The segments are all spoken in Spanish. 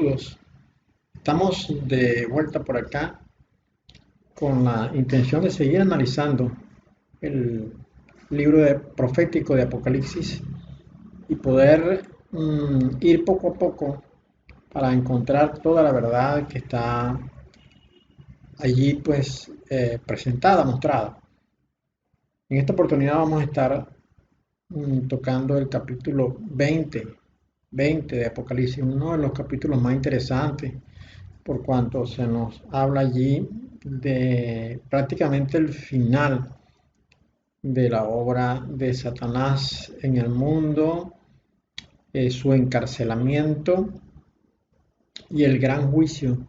Saludos. Estamos de vuelta por acá con la intención de seguir analizando el profético de Apocalipsis y poder ir poco a poco para encontrar toda la verdad que está allí presentada, mostrada. En esta oportunidad vamos a estar tocando el capítulo 20 de Apocalipsis, uno de los capítulos más interesantes por cuanto se nos habla allí de prácticamente el final de la obra de Satanás en el mundo, su encarcelamiento y el gran juicio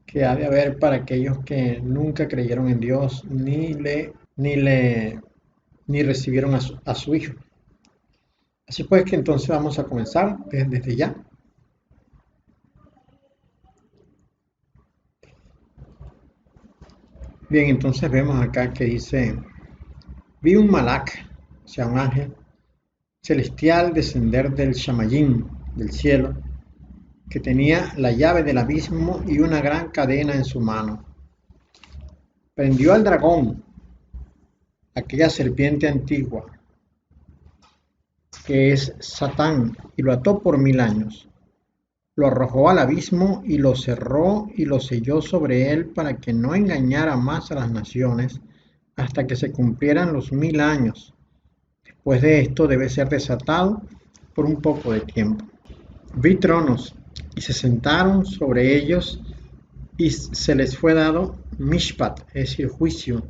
que ha de haber para aquellos que nunca creyeron en Dios ni recibieron a su Hijo. Así pues que entonces vamos a comenzar desde ya. Bien, entonces vemos acá que dice: vi un malak, o sea, un ángel celestial descender del Shamayim, del cielo, que tenía la llave del abismo y una gran cadena en su mano. Prendió al dragón, aquella serpiente antigua, que es Satán, y lo ató por 1000 años. Lo arrojó al abismo y lo cerró y lo selló sobre él para que no engañara más a las naciones hasta que se cumplieran los 1000 años. Después de esto debe ser desatado por un poco de tiempo. Vi tronos y se sentaron sobre ellos y se les fue dado mishpat, es decir, juicio.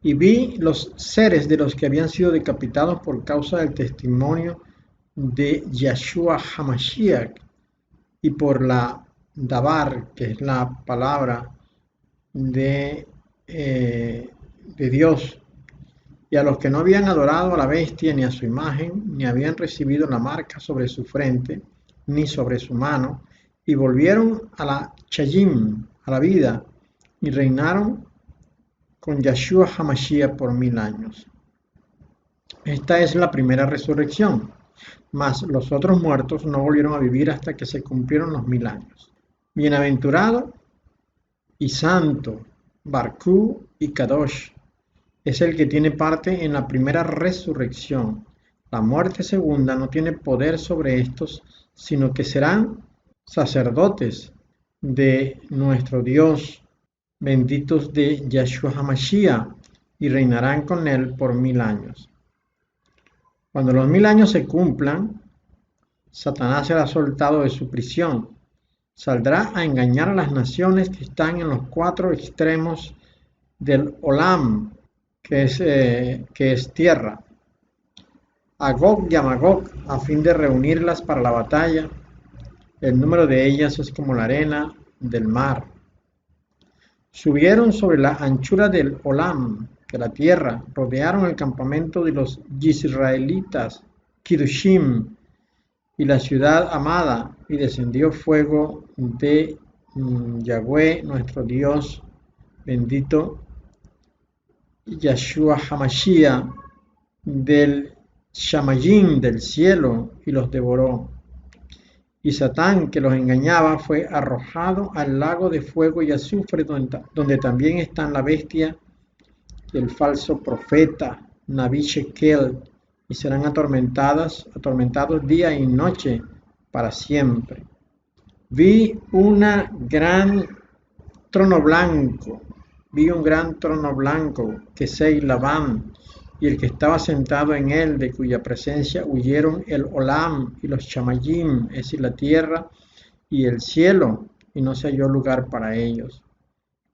Y vi los seres de los que habían sido decapitados por causa del testimonio de Yahshua HaMashiach y por la Dabar, que es la palabra de Dios, y a los que no habían adorado a la bestia ni a su imagen, ni habían recibido la marca sobre su frente, ni sobre su mano, y volvieron a la Chayim, a la vida, y reinaron con Yahshua HaMashiach por 1000 años. Esta es la primera resurrección, mas los otros muertos no volvieron a vivir hasta que se cumplieron los 1000 años. Bienaventurado y santo, Barkú y Kadosh, es el que tiene parte en la primera resurrección. La muerte segunda no tiene poder sobre estos, sino que serán sacerdotes de nuestro Dios, benditos de Yahshua HaMashiach, y reinarán con él por 1000 años. Cuando los 1000 años se cumplan, Satanás será soltado de su prisión. Saldrá a engañar a las naciones que están en los 4 extremos del Olam, que es tierra, a Gog y a Magog, a fin de reunirlas para la batalla. El número de ellas es como la arena del mar. Subieron sobre la anchura del Olam, de la tierra, rodearon el campamento de los israelitas, Kiddushim, y la ciudad amada, y descendió fuego de Yahweh, nuestro Dios, bendito Yahshua HaMashiach, del Shamayim, del cielo, y los devoró. Y Satán, que los engañaba, fue arrojado al lago de fuego y azufre, donde también están la bestia y el falso profeta, Naví Shekel, y serán atormentados día y noche para siempre. Vi un gran trono blanco, que es Labán, y el que estaba sentado en él, de cuya presencia huyeron el Olam y los Shamayim, es decir, la tierra y el cielo, y no se halló lugar para ellos.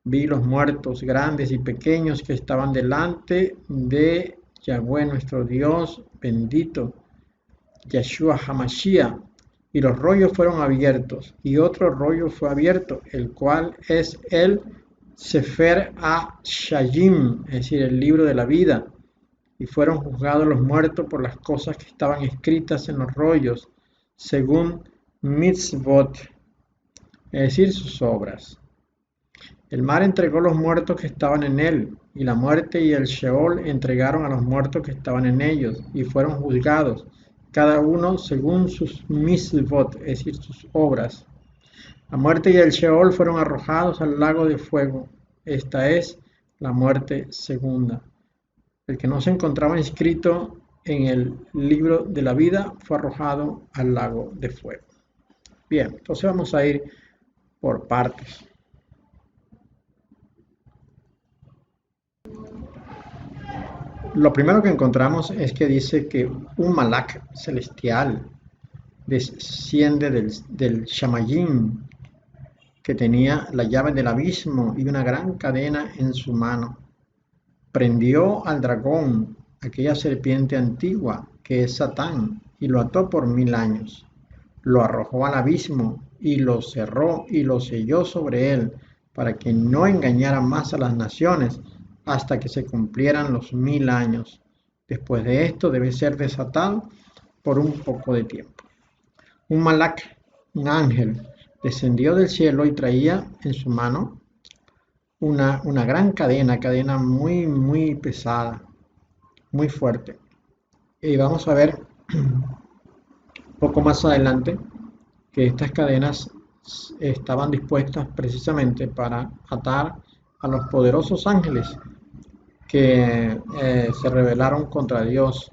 Vi los muertos grandes y pequeños que estaban delante de Yahweh nuestro Dios, bendito Yahshua HaMashiach, y los rollos fueron abiertos, y otro rollo fue abierto, el cual es el Sefer HaShayim, es decir, el libro de la vida, y fueron juzgados los muertos por las cosas que estaban escritas en los rollos, según mitzvot, es decir, sus obras. El mar entregó los muertos que estaban en él, y la muerte y el Sheol entregaron a los muertos que estaban en ellos, y fueron juzgados, cada uno según sus mitzvot, es decir, sus obras. La muerte y el Sheol fueron arrojados al lago de fuego. Esta es la muerte segunda. El que no se encontraba inscrito en el libro de la vida fue arrojado al lago de fuego. Bien, entonces vamos a ir por partes. Lo primero que encontramos es que dice que un malak celestial desciende del Shamayim, que tenía la llave del abismo y una gran cadena en su mano. Prendió al dragón, aquella serpiente antigua que es Satán, y lo ató por 1000 años. Lo arrojó al abismo y lo cerró y lo selló sobre él, para que no engañara más a las naciones hasta que se cumplieran los 1000 años. Después de esto debe ser desatado por un poco de tiempo. Un malak, un ángel, descendió del cielo y traía en su mano una gran cadena muy, muy pesada, muy fuerte. Y vamos a ver un poco más adelante que estas cadenas estaban dispuestas precisamente para atar a los poderosos ángeles que se rebelaron contra Dios,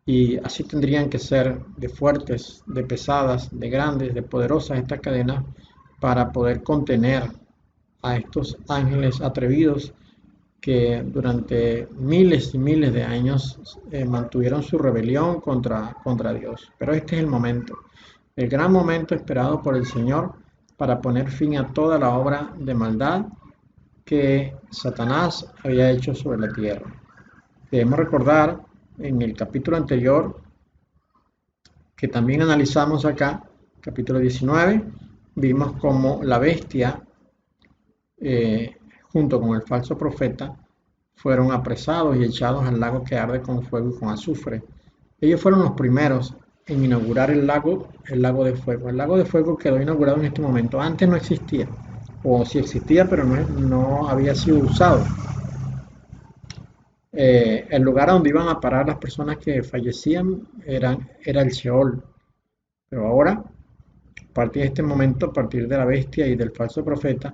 y así tendrían que ser de fuertes, de pesadas, de grandes, de poderosas estas cadenas para poder contener a estos ángeles atrevidos que durante miles y miles de años mantuvieron su rebelión contra Dios. Pero este es el gran momento esperado por el Señor para poner fin a toda la obra de maldad que Satanás había hecho sobre la tierra. Debemos recordar en el capítulo anterior, que también analizamos acá, capítulo 19, vimos cómo la bestia, junto con el falso profeta, fueron apresados y echados al lago que arde con fuego y con azufre. Ellos fueron los primeros en inaugurar el lago de fuego. El lago de fuego quedó inaugurado en este momento. Antes no existía, o sí existía, pero no había sido usado. El lugar a donde iban a parar las personas que fallecían era el Sheol. Pero ahora, a partir de este momento, a partir de la bestia y del falso profeta,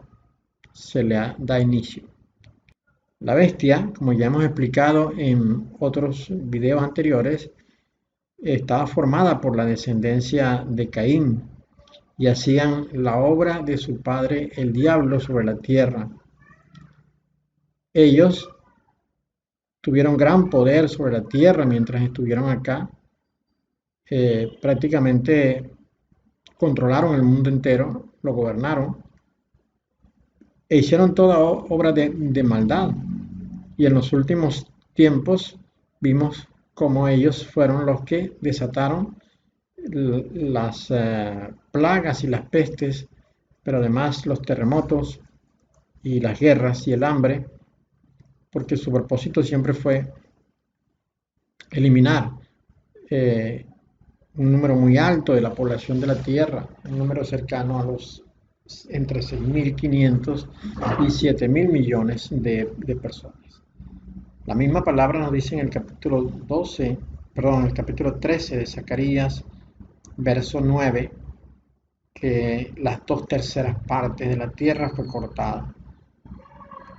se le da inicio. La bestia, como ya hemos explicado en otros videos anteriores, estaba formada por la descendencia de Caín y hacían la obra de su padre el diablo sobre la tierra. Ellos tuvieron gran poder sobre la tierra mientras estuvieron acá. Prácticamente controlaron el mundo entero, lo gobernaron e hicieron toda obra de maldad. Y en los últimos tiempos vimos cómo ellos fueron los que desataron las plagas y las pestes, pero además los terremotos y las guerras y el hambre, porque su propósito siempre fue eliminar un número muy alto de la población de la Tierra, un número cercano a los entre 6.500 y 7.000 millones de personas. La misma palabra nos dice en el capítulo 13 de Zacarías, verso 9, que las 2/3 partes de la tierra fue cortada.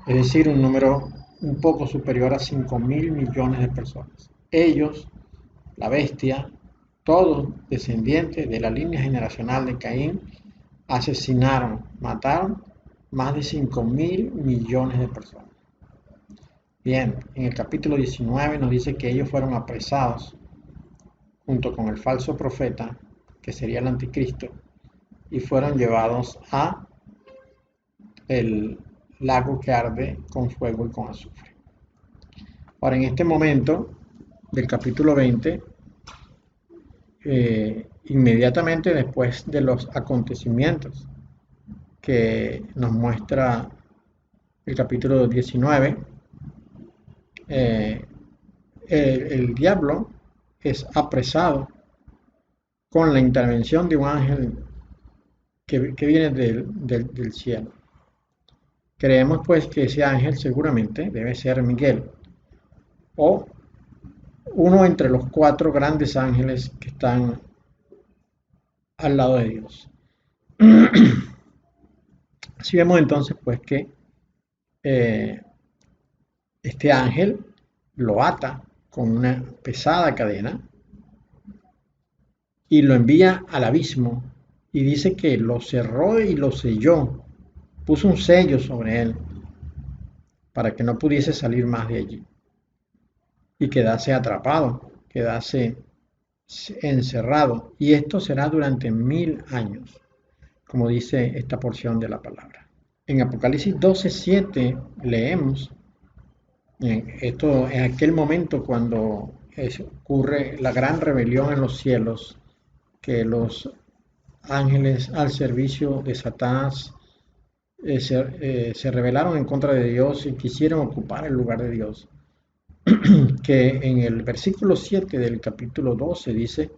Es decir, un número un poco superior a 5.000 millones de personas. Ellos, la bestia, todos descendientes de la línea generacional de Caín, asesinaron, mataron más de 5.000 millones de personas. Bien, en el capítulo 19 nos dice que ellos fueron apresados junto con el falso profeta, que sería el anticristo, y fueron llevados a el lago que arde con fuego y con azufre. Ahora, en este momento del capítulo 20, inmediatamente después de los acontecimientos que nos muestra el capítulo 19, el diablo es apresado con la intervención de un ángel que viene del cielo. Creemos pues que ese ángel seguramente debe ser Miguel, o uno entre los 4 grandes ángeles que están al lado de Dios. Así vemos entonces pues que eh, este ángel lo ata con una pesada cadena y lo envía al abismo y dice que lo cerró y lo selló, puso un sello sobre él para que no pudiese salir más de allí y quedase atrapado, quedase encerrado. Y esto será durante 1000 años, como dice esta porción de la palabra. En Apocalipsis 12:7 leemos esto en aquel momento cuando ocurre la gran rebelión en los cielos, que los ángeles al servicio de Satanás se rebelaron en contra de Dios y quisieron ocupar el lugar de Dios. Que en el versículo 7 del capítulo 12 dice,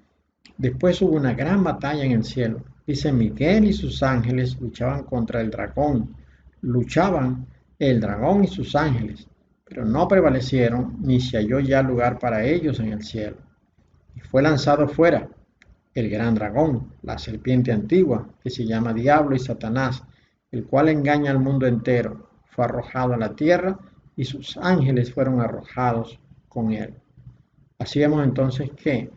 después hubo una gran batalla en el cielo. Dice, Miguel y sus ángeles luchaban contra el dragón. Luchaban el dragón y sus ángeles, pero no prevalecieron, ni se halló ya lugar para ellos en el cielo. Y fue lanzado fuera el gran dragón, la serpiente antigua, que se llama Diablo y Satanás, el cual engaña al mundo entero. Fue arrojado a la tierra y sus ángeles fueron arrojados con él. Así vemos entonces que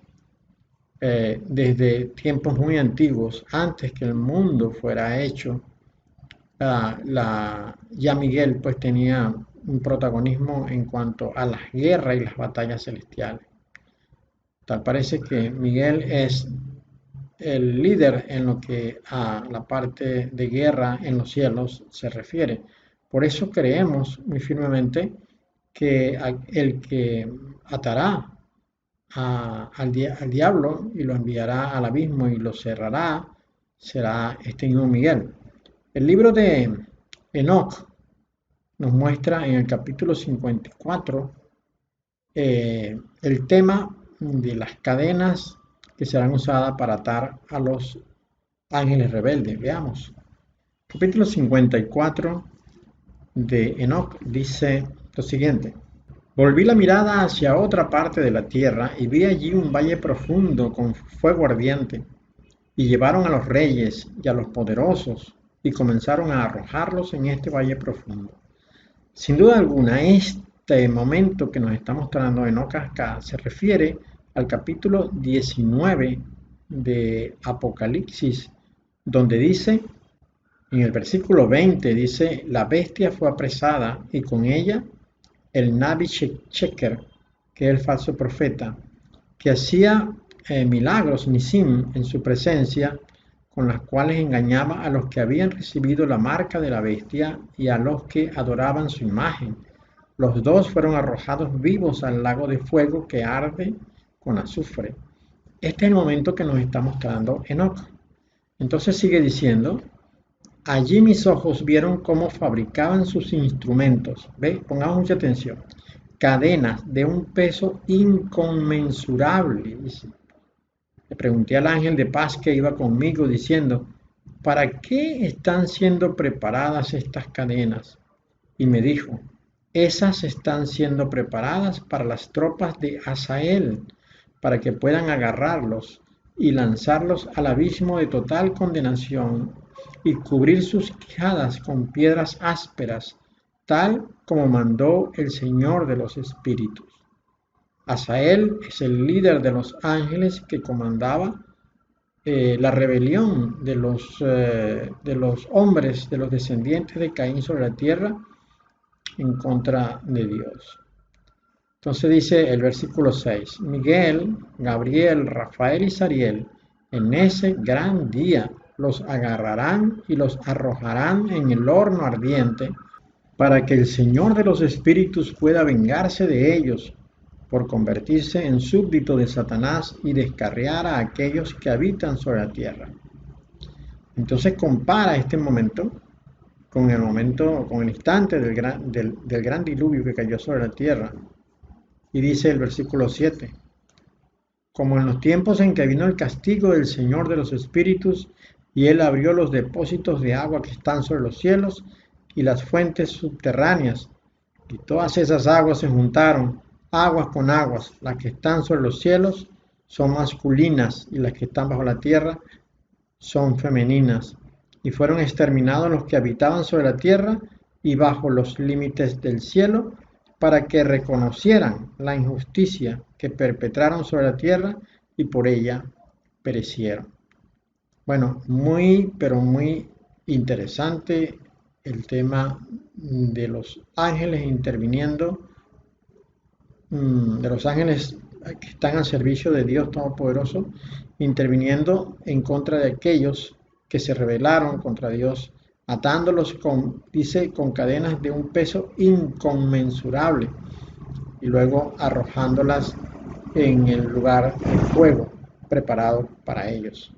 desde tiempos muy antiguos, antes que el mundo fuera hecho, ya Miguel pues tenía un protagonismo en cuanto a las guerras y las batallas celestiales. Tal parece que Miguel es el líder en lo que a la parte de guerra en los cielos se refiere. Por eso creemos muy firmemente que el que atará al diablo y lo enviará al abismo y lo cerrará será este mismo Miguel. El libro de Enoc nos muestra en el capítulo 54 el tema de las cadenas que serán usadas para atar a los ángeles rebeldes. Veamos. Capítulo 54 de Enoc dice lo siguiente. Volví la mirada hacia otra parte de la tierra y vi allí un valle profundo con fuego ardiente. Y llevaron a los reyes y a los poderosos y comenzaron a arrojarlos en este valle profundo. Sin duda alguna, este momento que nos está mostrando Enoc acá se refiere al capítulo 19 de Apocalipsis, donde dice, en el versículo 20, dice, la bestia fue apresada y con ella el Nabi Sheker, que es el falso profeta, que hacía milagros, Nisim, en su presencia, con las cuales engañaba a los que habían recibido la marca de la bestia y a los que adoraban su imagen. Los dos fueron arrojados vivos al lago de fuego que arde con azufre. Este es el momento que nos está mostrando Enoc. Entonces sigue diciendo, allí mis ojos vieron cómo fabricaban sus instrumentos. ¿Ve? Pongamos mucha atención. Cadenas de un peso inconmensurable. Le pregunté al ángel de paz que iba conmigo diciendo, ¿para qué están siendo preparadas estas cadenas? Y me dijo, esas están siendo preparadas para las tropas de Hazael, para que puedan agarrarlos y lanzarlos al abismo de total condenación y cubrir sus quijadas con piedras ásperas, tal como mandó el Señor de los Espíritus. Hazael es el líder de los ángeles que comandaba la rebelión de los hombres, de los descendientes de Caín sobre la tierra en contra de Dios. Entonces dice el versículo 6, Miguel, Gabriel, Rafael y Sariel, en ese gran día los agarrarán y los arrojarán en el horno ardiente, para que el Señor de los Espíritus pueda vengarse de ellos por convertirse en súbdito de Satanás y descarriar a aquellos que habitan sobre la tierra. Entonces compara este momento, con el instante del gran diluvio que cayó sobre la tierra. Y dice el versículo 7, como en los tiempos en que vino el castigo del Señor de los Espíritus, y él abrió los depósitos de agua que están sobre los cielos y las fuentes subterráneas, y todas esas aguas se juntaron, aguas con aguas, las que están sobre los cielos son masculinas y las que están bajo la tierra son femeninas. y fueron exterminados los que habitaban sobre la tierra y bajo los límites del cielo, para que reconocieran la injusticia que perpetraron sobre la tierra y por ella perecieron. Bueno, muy, pero muy interesante el tema de los ángeles interviniendo, de los ángeles que están al servicio de Dios Todopoderoso, interviniendo en contra de aquellos que se rebelaron contra Dios, atándolos con, dice, con cadenas de un peso inconmensurable y luego arrojándolas en el lugar de fuego preparado para ellos.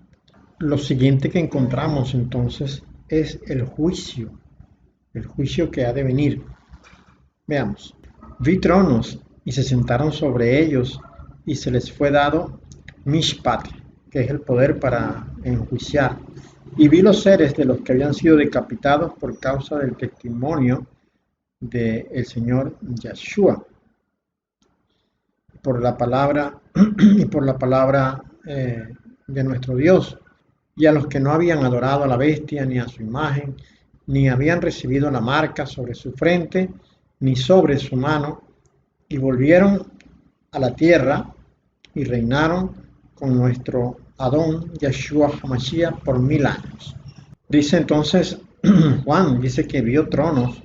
Lo siguiente que encontramos entonces es el juicio que ha de venir. Veamos. Vi tronos y se sentaron sobre ellos y se les fue dado Mishpat, que es el poder para enjuiciar. Y vi los seres de los que habían sido decapitados por causa del testimonio del Señor Yeshua, por la palabra y por la palabra de nuestro Dios, y a los que no habían adorado a la bestia ni a su imagen, ni habían recibido la marca sobre su frente ni sobre su mano, y volvieron a la tierra y reinaron con nuestro Adón Yeshua HaMashiach por 1000 años. Dice entonces Juan, dice que vio tronos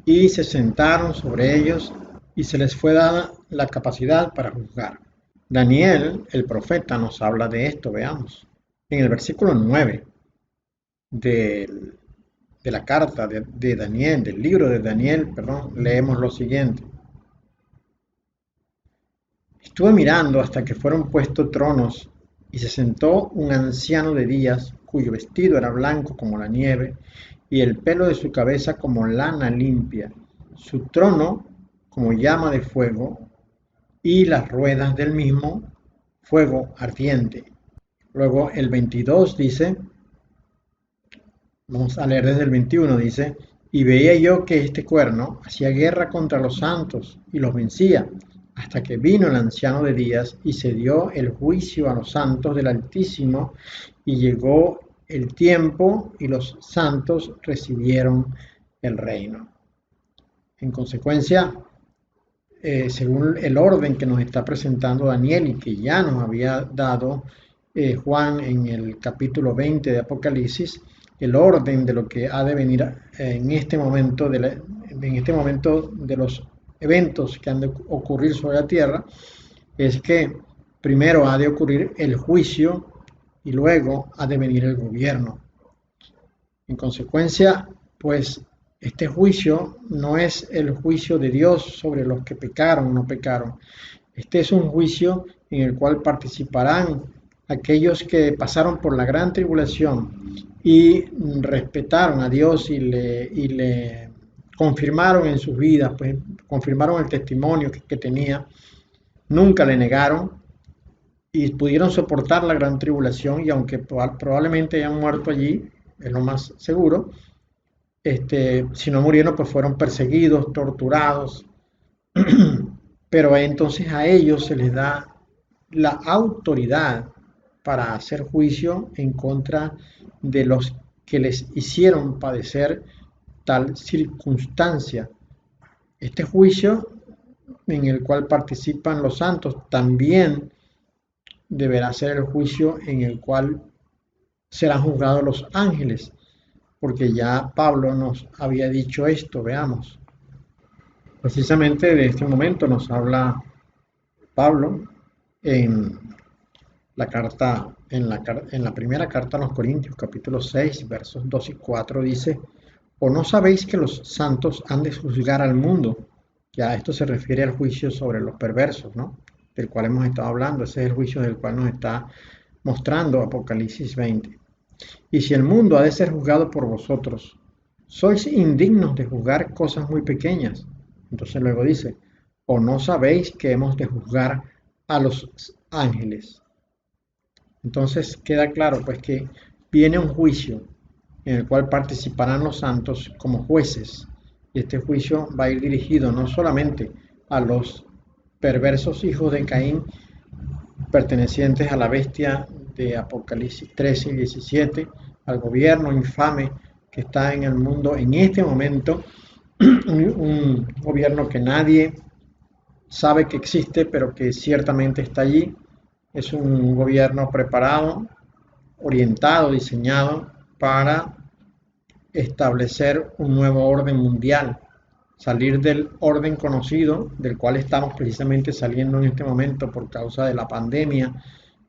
y se sentaron sobre ellos y se les fue dada la capacidad para juzgar. Daniel, el profeta, nos habla de esto, veamos. En el versículo 9 de la carta de Daniel, del libro de Daniel, perdón, leemos lo siguiente. Estuve mirando hasta que fueron puestos tronos y se sentó un anciano de días cuyo vestido era blanco como la nieve y el pelo de su cabeza como lana limpia, su trono como llama de fuego y las ruedas del mismo fuego ardiente. Luego el 22 dice, vamos a leer desde el 21, dice, y veía yo que este cuerno hacía guerra contra los santos y los vencía, hasta que vino el anciano de días y se dio el juicio a los santos del Altísimo, y llegó el tiempo y los santos recibieron el reino. En consecuencia, según el orden que nos está presentando Daniel y que ya nos había dado Juan en el capítulo 20 de Apocalipsis, el orden de lo que ha de venir en este momento de los eventos que han de ocurrir sobre la tierra, es que primero ha de ocurrir el juicio y luego ha de venir el gobierno. En consecuencia, pues este juicio no es el juicio de Dios sobre los que pecaron o no pecaron. Este es un juicio en el cual participarán aquellos que pasaron por la gran tribulación y respetaron a Dios y le confirmaron en sus vidas, pues confirmaron el testimonio que tenía, nunca le negaron y pudieron soportar la gran tribulación, y aunque probablemente hayan muerto allí, es lo más seguro, si no murieron, pues fueron perseguidos, torturados, pero entonces a ellos se les da la autoridad para hacer juicio en contra de los que les hicieron padecer tal circunstancia. Este juicio en el cual participan los santos también deberá ser el juicio en el cual serán juzgados los ángeles, porque ya Pablo nos había dicho esto. Veamos. Precisamente de este momento nos habla Pablo en la carta, en la primera carta a los Corintios, capítulo 6, versos 2 y 4, dice, ¿o no sabéis que los santos han de juzgar al mundo? Ya esto se refiere al juicio sobre los perversos, ¿no? Del cual hemos estado hablando. Ese es el juicio del cual nos está mostrando Apocalipsis 20. Y si el mundo ha de ser juzgado por vosotros, sois indignos de juzgar cosas muy pequeñas. Entonces luego dice, ¿o no sabéis que hemos de juzgar a los ángeles? Entonces queda claro pues que viene un juicio en el cual participarán los santos como jueces, y este juicio va a ir dirigido no solamente a los perversos hijos de Caín pertenecientes a la bestia de Apocalipsis 13 y 17, al gobierno infame que está en el mundo en este momento, un gobierno que nadie sabe que existe, pero que ciertamente está allí. Es un gobierno preparado, orientado, diseñado para establecer un nuevo orden mundial, salir del orden conocido, del cual estamos precisamente saliendo en este momento por causa de la pandemia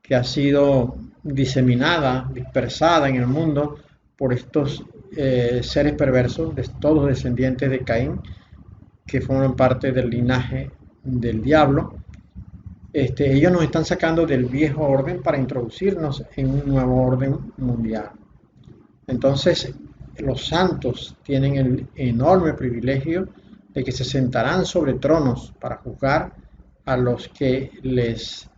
que ha sido diseminada, dispersada en el mundo por estos seres perversos, todos descendientes de Caín, que forman parte del linaje del diablo. Ellos nos están sacando del viejo orden para introducirnos en un nuevo orden mundial. Entonces, los santos tienen el enorme privilegio de que se sentarán sobre tronos para juzgar a los que les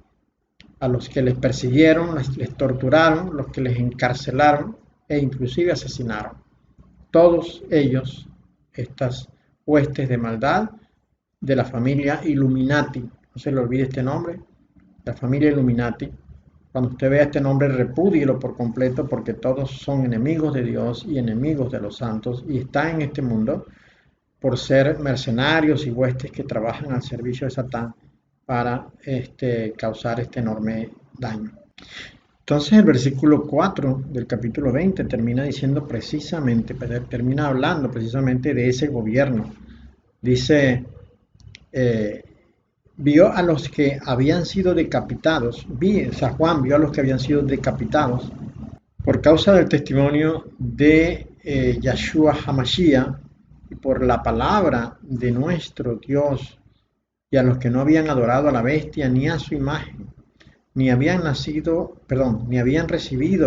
persiguieron, les torturaron, los que les encarcelaron e inclusive asesinaron. Todos ellos, estas huestes de maldad de la familia Illuminati, no se le olvide este nombre, la familia Illuminati. Cuando usted vea este nombre, repúdielo por completo, porque todos son enemigos de Dios y enemigos de los santos y están en este mundo por ser mercenarios y huestes que trabajan al servicio de Satán para causar este enorme daño. Entonces el versículo 4 del capítulo 20 termina diciendo precisamente, termina hablando precisamente de ese gobierno. Dice, vio a los que habían sido decapitados, Juan vio a los que habían sido decapitados por causa del testimonio de Yahshua HaMashiach y por la palabra de nuestro Dios, y a los que no habían adorado a la bestia ni a su imagen, ni habían recibido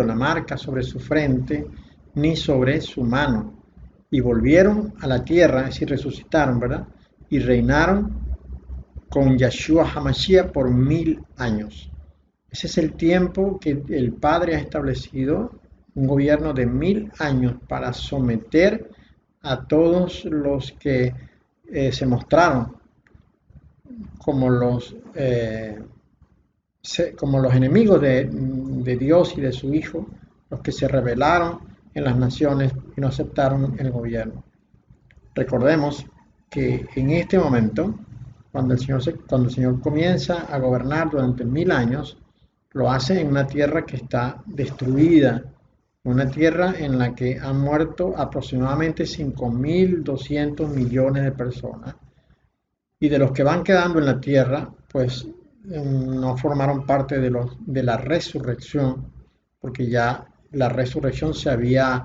la marca sobre su frente ni sobre su mano, y volvieron a la tierra, es decir, resucitaron, ¿verdad? Y reinaron con Yahshua HaMashiach por 1000 años. Ese es el tiempo que el Padre ha establecido, un gobierno de 1000 años para someter a todos los que se mostraron como los enemigos de Dios y de su Hijo, los que se rebelaron en las naciones y no aceptaron el gobierno. Recordemos que en este momento, cuando el Señor comienza a gobernar durante 1000 años, lo hace en una tierra que está destruida, una tierra en la que han muerto aproximadamente 5.200 millones de personas, y de los que van quedando en la tierra, pues no formaron parte de la resurrección, porque ya la resurrección se había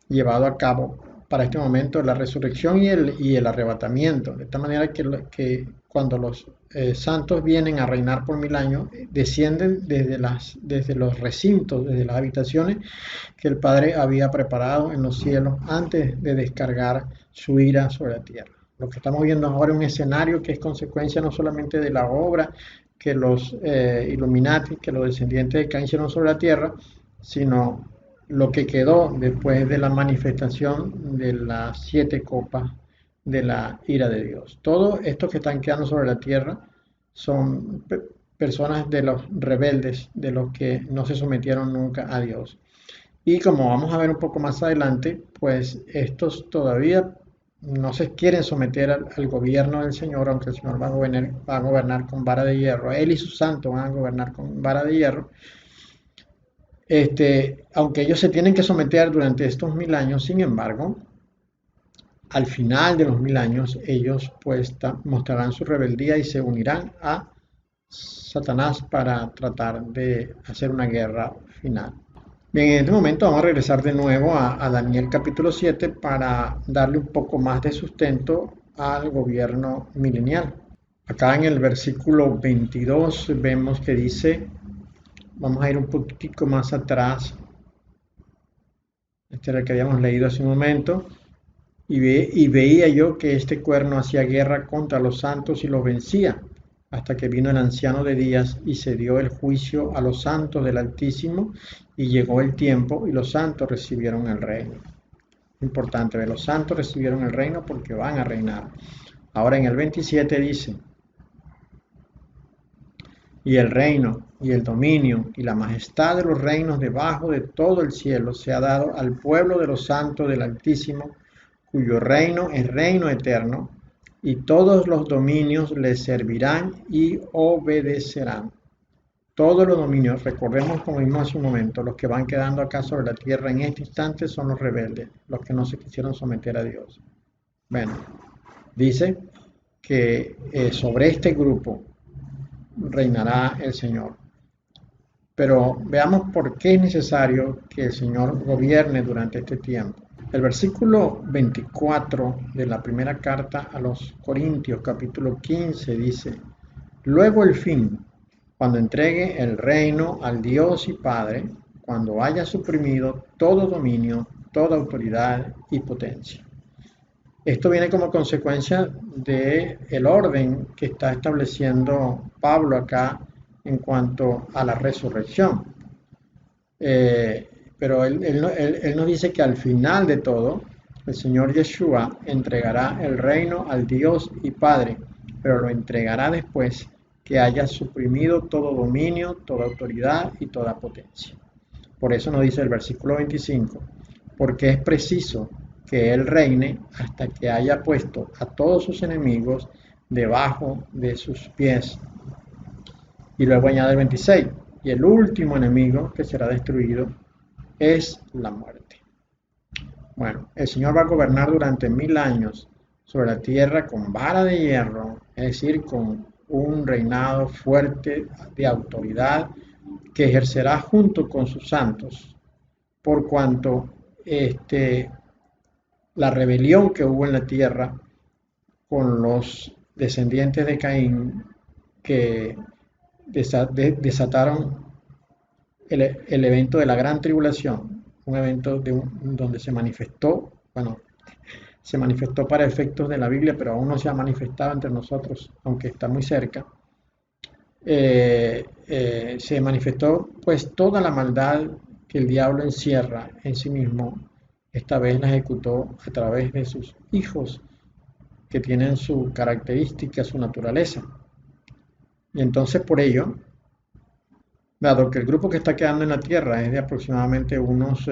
llevado a cabo para este momento, la resurrección y el arrebatamiento, de tal manera que cuando los santos vienen a reinar por 1000 años, descienden desde los recintos, desde las habitaciones que el Padre había preparado en los cielos antes de descargar su ira sobre la tierra. Lo que estamos viendo ahora es un escenario que es consecuencia no solamente de la obra que los Illuminati, que los descendientes de Caín hicieron sobre la tierra, sino lo que quedó después de la manifestación de las 7 copas de la ira de Dios. Todos estos que están quedando sobre la tierra son personas de los rebeldes, de los que no se sometieron nunca a Dios. Y como vamos a ver un poco más adelante, pues estos todavía no se quieren someter al gobierno del Señor, aunque el Señor va a gobernar con vara de hierro. Él y sus santos van a gobernar con vara de hierro. Aunque ellos se tienen que someter durante estos 1000 años, sin embargo, al final de los 1000 años, ellos pues mostrarán su rebeldía y se unirán a Satanás para tratar de hacer una guerra final. Bien, en este momento vamos a regresar de nuevo a Daniel capítulo 7 para darle un poco más de sustento al gobierno milenial. Acá en el versículo 22 vemos que dice, vamos a ir un poquitico más atrás, este era el que habíamos leído hace un momento, y veía yo que este cuerno hacía guerra contra los santos y los vencía, hasta que vino el anciano de días y se dio el juicio a los santos del Altísimo, y llegó el tiempo y los santos recibieron el reino. Importante, los santos recibieron el reino porque van a reinar. Ahora en el 27 dice, Y el reino, y el dominio, y la majestad de los reinos debajo de todo el cielo se ha dado al pueblo de los santos del Altísimo, cuyo reino es reino eterno, y todos los dominios le servirán y obedecerán. Todos los dominios, recordemos como vimos hace un momento, los que van quedando acá sobre la tierra en este instante son los rebeldes, los que no se quisieron someter a Dios. Bueno, dice que sobre este grupo reinará el Señor. Pero veamos por qué es necesario que el Señor gobierne durante este tiempo. El versículo 24 de la primera carta a los Corintios, capítulo 15, dice: luego el fin, cuando entregue el reino al Dios y Padre, cuando haya suprimido todo dominio, toda autoridad y potencia. Esto viene como consecuencia del orden que está estableciendo Pablo acá en cuanto a la resurrección. Pero él nos dice que al final de todo, el Señor Yeshua entregará el reino al Dios y Padre, pero lo entregará después que haya suprimido todo dominio, toda autoridad y toda potencia. Por eso nos dice el versículo 25, porque es preciso que Él reine hasta que haya puesto a todos sus enemigos debajo de sus pies. Y luego añade el 26, y el último enemigo que será destruido es la muerte. Bueno, el Señor va a gobernar durante 1000 años sobre la tierra con vara de hierro, es decir, con un reinado fuerte de autoridad que ejercerá junto con sus santos, por cuanto la rebelión que hubo en la tierra con los descendientes de Caín que desataron el evento de la gran tribulación, un evento donde se manifestó, bueno, se manifestó para efectos de la Biblia, pero aún no se ha manifestado entre nosotros, aunque está muy cerca. Se manifestó pues toda la maldad que el diablo encierra en sí mismo. Esta vez la ejecutó a través de sus hijos que tienen su característica, su naturaleza. Y entonces por ello, dado que el grupo que está quedando en la tierra es de aproximadamente unos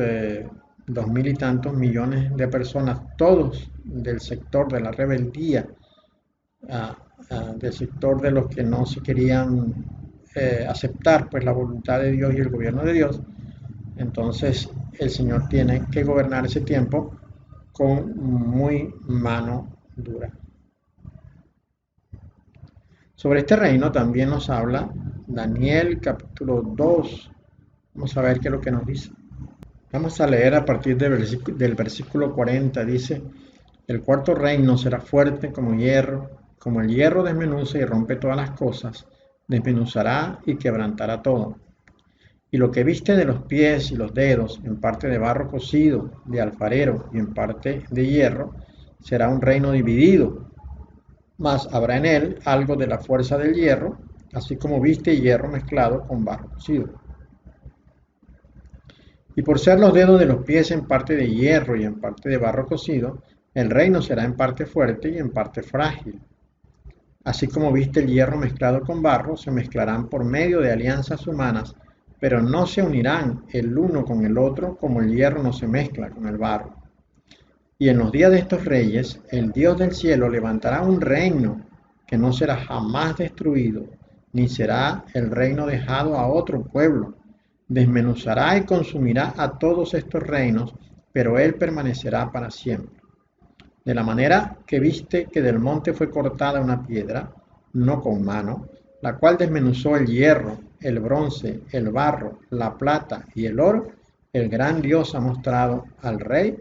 2000 y tantos millones de personas, todos del sector de la rebeldía, del sector de los que no se querían aceptar pues la voluntad de Dios y el gobierno de Dios, entonces el Señor tiene que gobernar ese tiempo con muy mano dura. Sobre este reino también nos habla Daniel capítulo 2. Vamos a ver qué es lo que nos dice. Vamos a leer a partir del versículo 40. Dice: el cuarto reino será fuerte como hierro, como el hierro desmenuza y rompe todas las cosas, desmenuzará y quebrantará todo. Y lo que viste de los pies y los dedos, en parte de barro cocido, de alfarero y en parte de hierro, será un reino dividido, mas habrá en él algo de la fuerza del hierro, así como viste hierro mezclado con barro cocido. Y por ser los dedos de los pies en parte de hierro y en parte de barro cocido, el reino será en parte fuerte y en parte frágil. Así como viste el hierro mezclado con barro, se mezclarán por medio de alianzas humanas, pero no se unirán el uno con el otro como el hierro no se mezcla con el barro. Y en los días de estos reyes, el Dios del cielo levantará un reino que no será jamás destruido, ni será el reino dejado a otro pueblo. Desmenuzará y consumirá a todos estos reinos, pero él permanecerá para siempre. De la manera que viste que del monte fue cortada una piedra, no con mano, la cual desmenuzó el hierro, el bronce, el barro, la plata y el oro, el gran Dios ha mostrado al rey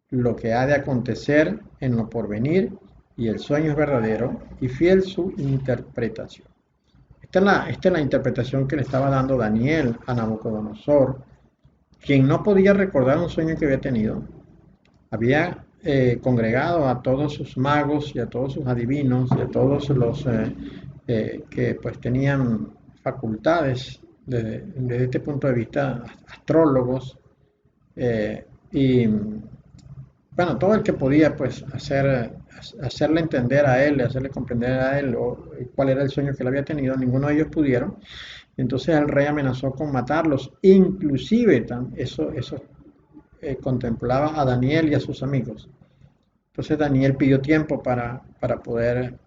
lo que ha de acontecer en lo porvenir, y el sueño es verdadero y fiel su interpretación. Esta es la interpretación que le estaba dando Daniel a Nabucodonosor, quien no podía recordar un sueño que había tenido. Había congregado a todos sus magos y a todos sus adivinos y a todos los que pues tenían facultades desde este punto de vista, astrólogos, y bueno, todo el que podía pues hacer hacerle entender a él, hacerle comprender a él cuál era el sueño que él había tenido. Ninguno de ellos pudieron. Entonces el rey amenazó con matarlos. Inclusive eso contemplaba a Daniel y a sus amigos. Entonces Daniel pidió tiempo para poder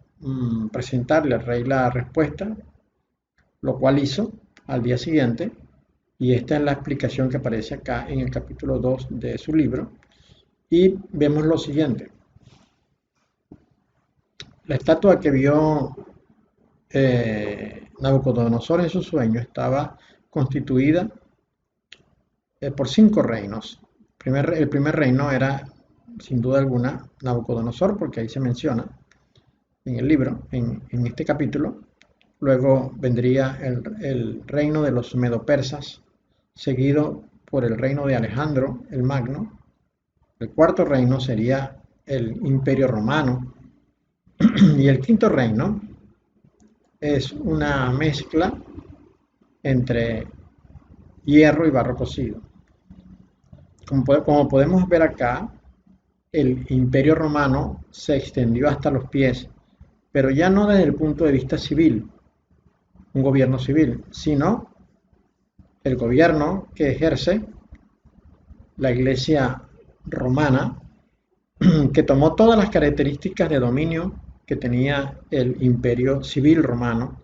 presentarle al rey la respuesta, lo cual hizo al día siguiente. Y esta es la explicación que aparece acá en el capítulo 2 de su libro. Y vemos lo siguiente. La estatua que vio Nabucodonosor en su sueño estaba constituida por 5 reinos. El primer reino era, sin duda alguna, Nabucodonosor, porque ahí se menciona en el libro, en este capítulo. Luego vendría el reino de los medo-persas, seguido por el reino de Alejandro el Magno. El cuarto reino sería el Imperio Romano. Y el quinto reino es una mezcla entre hierro y barro cocido. Como podemos ver acá, el Imperio Romano se extendió hasta los pies, pero ya no desde el punto de vista civil, un gobierno civil, sino el gobierno que ejerce la Iglesia romana, que tomó todas las características de dominio que tenía el imperio civil romano,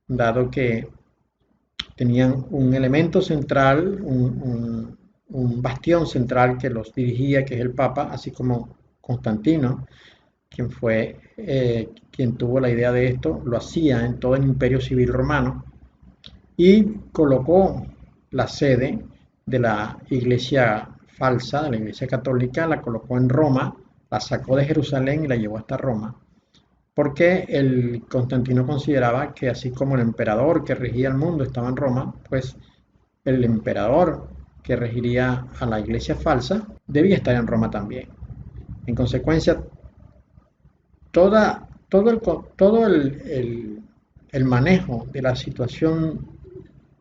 dado que tenían un elemento central, un bastión central que los dirigía, que es el Papa, así como Constantino, quien fue quien tuvo la idea de esto, lo hacía en todo el imperio civil romano y colocó la sede de la iglesia falsa, de la iglesia católica, la colocó en Roma, la sacó de Jerusalén y la llevó hasta Roma, porque el Constantino consideraba que así como el emperador que regía el mundo estaba en Roma, pues el emperador que regiría a la iglesia falsa debía estar en Roma también. En consecuencia, todo el manejo de la situación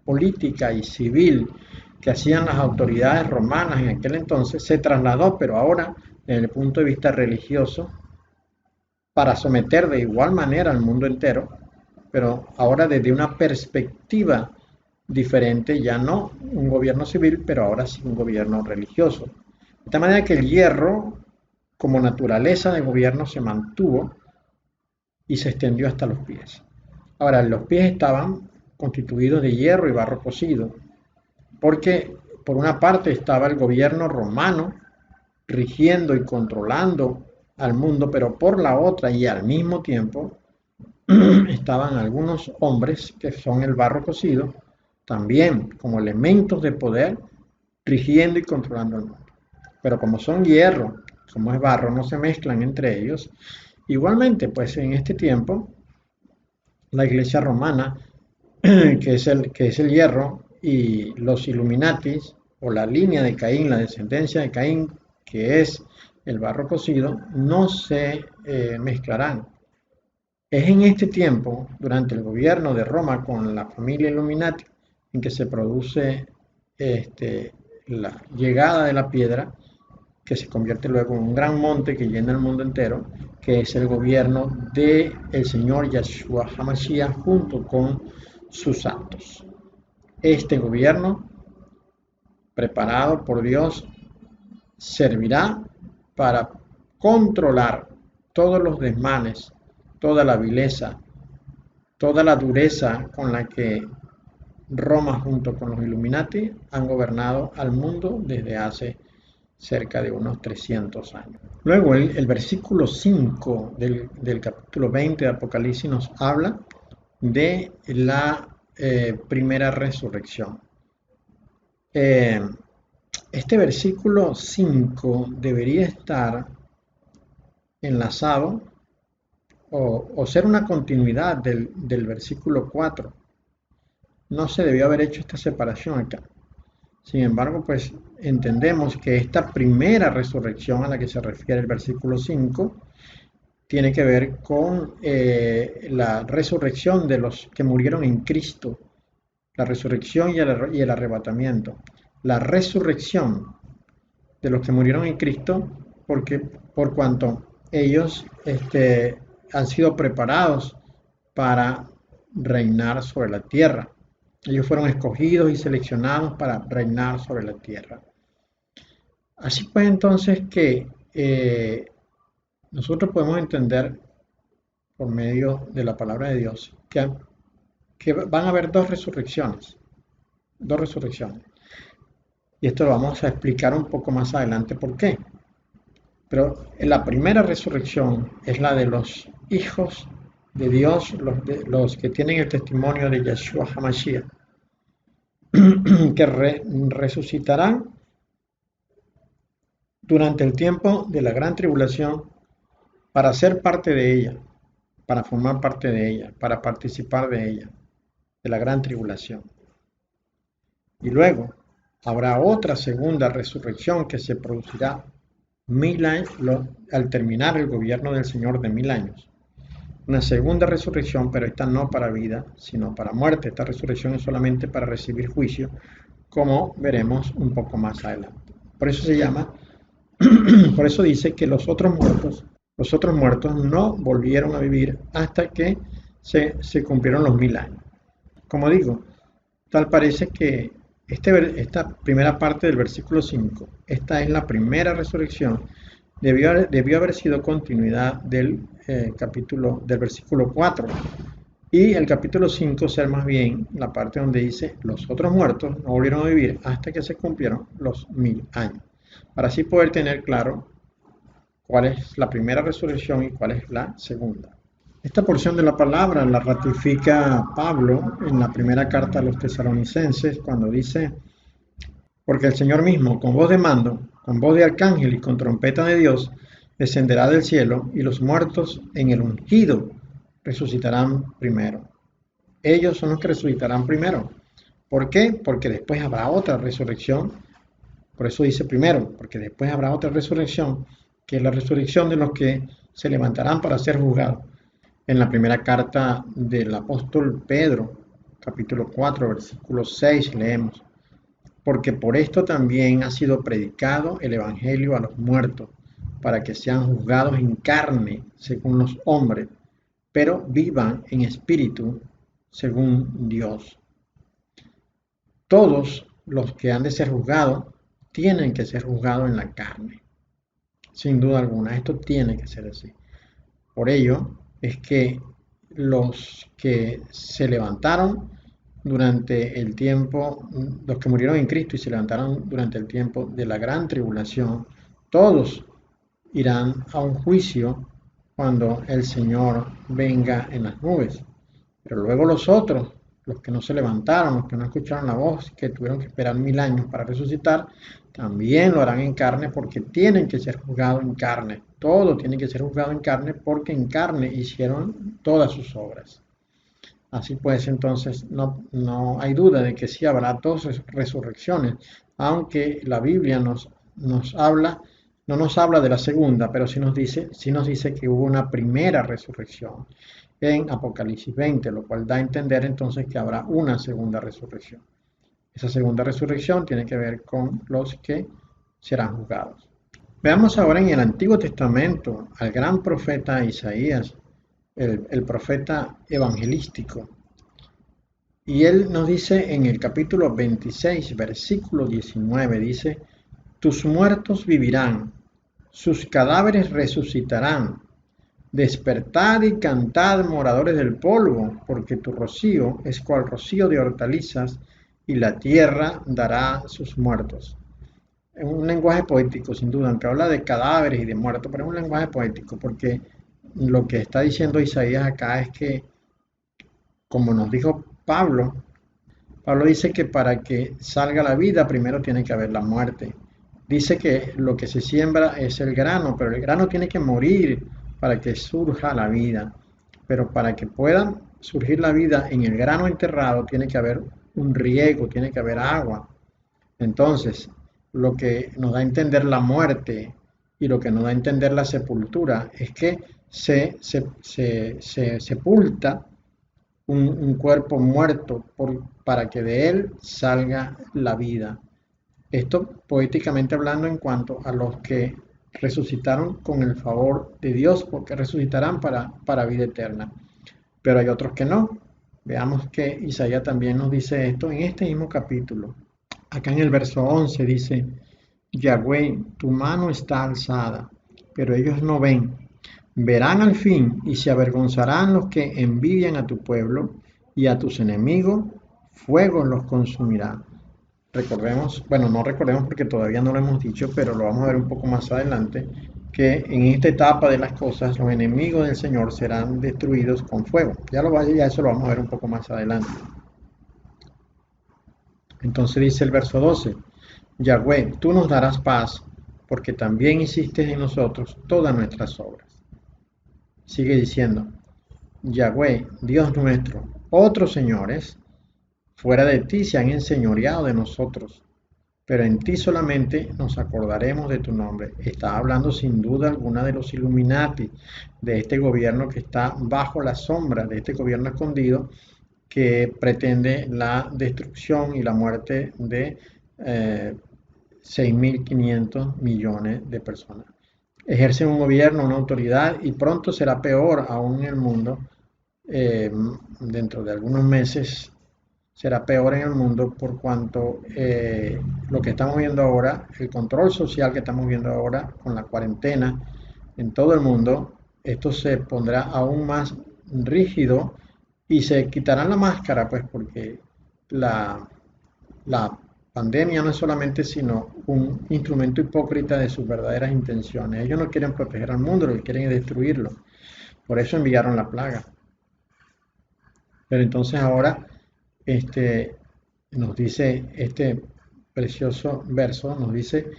política y civil que hacían las autoridades romanas en aquel entonces se trasladó, pero ahora desde el punto de vista religioso, para someter de igual manera al mundo entero, pero ahora desde una perspectiva diferente, ya no un gobierno civil, pero ahora sí un gobierno religioso. De tal manera que el hierro, como naturaleza de gobierno, se mantuvo y se extendió hasta los pies. Ahora, los pies estaban constituidos de hierro y barro cocido, porque por una parte estaba el gobierno romano rigiendo y controlando al mundo, pero por la otra y al mismo tiempo estaban algunos hombres que son el barro cocido, también como elementos de poder, rigiendo y controlando el mundo. Pero como son hierro, como es barro, no se mezclan entre ellos. Igualmente, pues en este tiempo, la iglesia romana, que es el hierro, y los Illuminatis, o la línea de Caín, la descendencia de Caín, que es el barro cocido, no se mezclarán. Es en este tiempo, durante el gobierno de Roma con la familia Illuminati, en que se produce la llegada de la piedra, que se convierte luego en un gran monte que llena el mundo entero, que es el gobierno del Señor Yahshua HaMashiach junto con sus santos. Este gobierno, preparado por Dios, servirá para controlar todos los desmanes, toda la vileza, toda la dureza con la que Roma junto con los Illuminati han gobernado al mundo desde hace cerca de unos 300 años. Luego el versículo 5 del capítulo 20 de Apocalipsis nos habla de la primera resurrección. Este versículo 5 debería estar enlazado o ser una continuidad del versículo 4. No se debió haber hecho esta separación acá. Sin embargo, pues entendemos que esta primera resurrección a la que se refiere el versículo 5 tiene que ver con la resurrección de los que murieron en Cristo, la resurrección y el arrebatamiento. La resurrección de los que murieron en Cristo, porque por cuanto ellos han sido preparados para reinar sobre la tierra. Ellos fueron escogidos y seleccionados para reinar sobre la tierra. Así pues entonces que nosotros podemos entender por medio de la palabra de Dios que van a haber dos resurrecciones. Dos resurrecciones. Y esto lo vamos a explicar un poco más adelante por qué. Pero la primera resurrección es la de los hijos de Dios, los que tienen el testimonio de Yeshua HaMashiach, que resucitarán durante el tiempo de la gran tribulación para ser parte de ella, para formar parte de ella, para participar de ella, de la gran tribulación. Y luego habrá otra segunda resurrección que se producirá 1000 años, al terminar el gobierno del Señor de 1000 años. Una segunda resurrección, pero esta no para vida, sino para muerte. Esta resurrección es solamente para recibir juicio, como veremos un poco más adelante. Por eso se llama, por eso dice que los otros muertos no volvieron a vivir hasta que se cumplieron los 1000 años. Como digo, tal parece que esta primera parte del versículo 5, esta es la primera resurrección, debió haber sido continuidad del versículo 4, y el capítulo 5 ser más bien la parte donde dice los otros muertos no volvieron a vivir hasta que se cumplieron los 1000 años, para así poder tener claro cuál es la primera resurrección y cuál es la segunda. Esta porción de la palabra la ratifica Pablo en la primera carta a los tesalonicenses cuando dice: porque el Señor mismo, con voz de mando, con voz de arcángel y con trompeta de Dios, descenderá del cielo, y los muertos en el ungido resucitarán primero. Ellos son los que resucitarán primero. ¿Por qué? Porque después habrá otra resurrección. Por eso dice primero, porque después habrá otra resurrección, que es la resurrección de los que se levantarán para ser juzgados. En la primera carta del apóstol Pedro, capítulo 4, versículo 6, leemos: porque por esto también ha sido predicado el evangelio a los muertos, para que sean juzgados en carne según los hombres, pero vivan en espíritu según Dios. Todos los que han de ser juzgados tienen que ser juzgados en la carne, sin duda alguna. Esto tiene que ser así. Por ello es que los que se levantaron durante el tiempo, los que murieron en Cristo y se levantaron durante el tiempo de la gran tribulación, todos irán a un juicio cuando el Señor venga en las nubes. Pero luego los otros, los que no se levantaron, los que no escucharon la voz, que tuvieron que esperar 1000 años para resucitar, también lo harán en carne, porque tienen que ser juzgados en carne. Todo tiene que ser juzgado en carne, porque en carne hicieron todas sus obras. Así pues, entonces, no hay duda de que sí habrá dos resurrecciones, aunque la Biblia nos habla, no nos habla de la segunda, pero sí nos dice que hubo una primera resurrección en Apocalipsis 20, lo cual da a entender entonces que habrá una segunda resurrección. Esa segunda resurrección tiene que ver con los que serán juzgados. Veamos ahora en el Antiguo Testamento al gran profeta Isaías, el profeta evangelístico. Y él nos dice en el capítulo 26, versículo 19, dice: tus muertos vivirán, sus cadáveres resucitarán. Despertad y cantad, moradores del polvo, porque tu rocío es cual rocío de hortalizas, y la tierra dará sus muertos. Es un lenguaje poético, sin duda, aunque habla de cadáveres y de muertos, pero es un lenguaje poético, porque lo que está diciendo Isaías acá es que, como nos dijo Pablo dice que para que salga la vida primero tiene que haber la muerte. Dice que lo que se siembra es el grano, pero el grano tiene que morir para que surja la vida. Pero para que pueda surgir la vida en el grano enterrado tiene que haber un riego, tiene que haber agua. Entonces, lo que nos da a entender la muerte y lo que nos da a entender la sepultura es que se sepulta un cuerpo muerto para que de él salga la vida. Esto poéticamente hablando en cuanto a los que resucitaron con el favor de Dios, porque resucitarán para vida eterna. Pero hay otros que no. Veamos que Isaías también nos dice esto en este mismo capítulo. Acá en el verso 11 dice, Yahweh, tu mano está alzada, pero ellos no ven. Verán al fin y se avergonzarán los que envidian a tu pueblo, y a tus enemigos fuego los consumirá. Recordemos, bueno, no recordemos porque todavía no lo hemos dicho, pero lo vamos a ver un poco más adelante, que en esta etapa de las cosas los enemigos del Señor serán destruidos con fuego. Ya eso lo vamos a ver un poco más adelante. Entonces dice el verso 12, Yahweh, tú nos darás paz, porque también hiciste en nosotros todas nuestras obras. Sigue diciendo, Yahweh, Dios nuestro, otros señores, fuera de ti se han enseñoreado de nosotros, pero en ti solamente nos acordaremos de tu nombre. Está hablando sin duda alguna de los Illuminati, de este gobierno que está bajo la sombra, de este gobierno escondido que pretende la destrucción y la muerte de 6.500 millones de personas. Ejercen un gobierno, una autoridad y pronto será peor aún en el mundo. Dentro de algunos meses será peor en el mundo por cuanto lo que estamos viendo ahora, el control social que estamos viendo ahora con la cuarentena en todo el mundo, esto se pondrá aún más rígido y se quitarán la máscara, pues porque la pandemia no es solamente sino un instrumento hipócrita de sus verdaderas intenciones. Ellos no quieren proteger al mundo, lo que quieren es destruirlo. Por eso enviaron la plaga. Pero entonces ahora nos dice este precioso verso, nos dice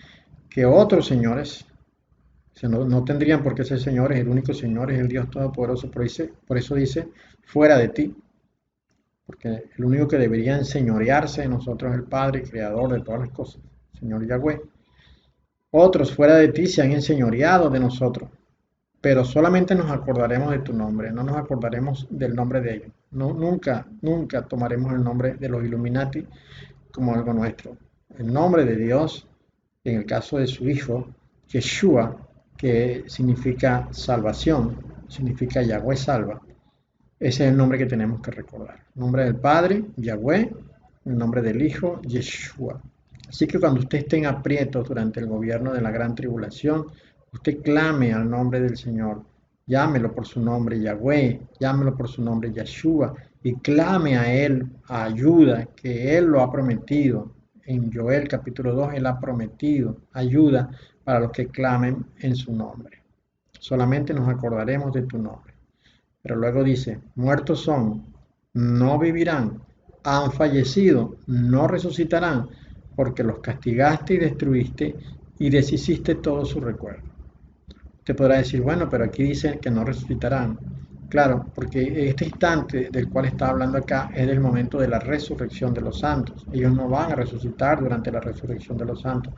que otros señores, no tendrían por qué ser señores, el único Señor es el Dios Todopoderoso, por eso dice, fuera de ti, porque el único que debería enseñorearse de nosotros es el Padre, Creador de todas las cosas, Señor Yahweh. Otros fuera de ti se han enseñoreado de nosotros, pero solamente nos acordaremos de tu nombre, no nos acordaremos del nombre de ellos. No, nunca, nunca tomaremos el nombre de los Illuminati como algo nuestro. El nombre de Dios, en el caso de su Hijo, Yeshua, que significa salvación, significa Yahweh salva, ese es el nombre que tenemos que recordar. El nombre del Padre, Yahweh, el nombre del Hijo, Yeshua. Así que cuando usted esté en aprietos durante el gobierno de la gran tribulación, usted clame al nombre del Señor. Llámelo por su nombre Yahweh, llámelo por su nombre Yeshua y clame a Él a ayuda, que Él lo ha prometido. En Joel capítulo 2, Él ha prometido ayuda para los que clamen en su nombre. Solamente nos acordaremos de tu nombre. Pero luego dice, muertos son, no vivirán, han fallecido, no resucitarán, porque los castigaste y destruiste y deshiciste todo su recuerdo. Usted podrá decir, bueno, pero aquí dice que no resucitarán. Claro, porque este instante del cual está hablando acá es el momento de la resurrección de los santos. Ellos no van a resucitar durante la resurrección de los santos.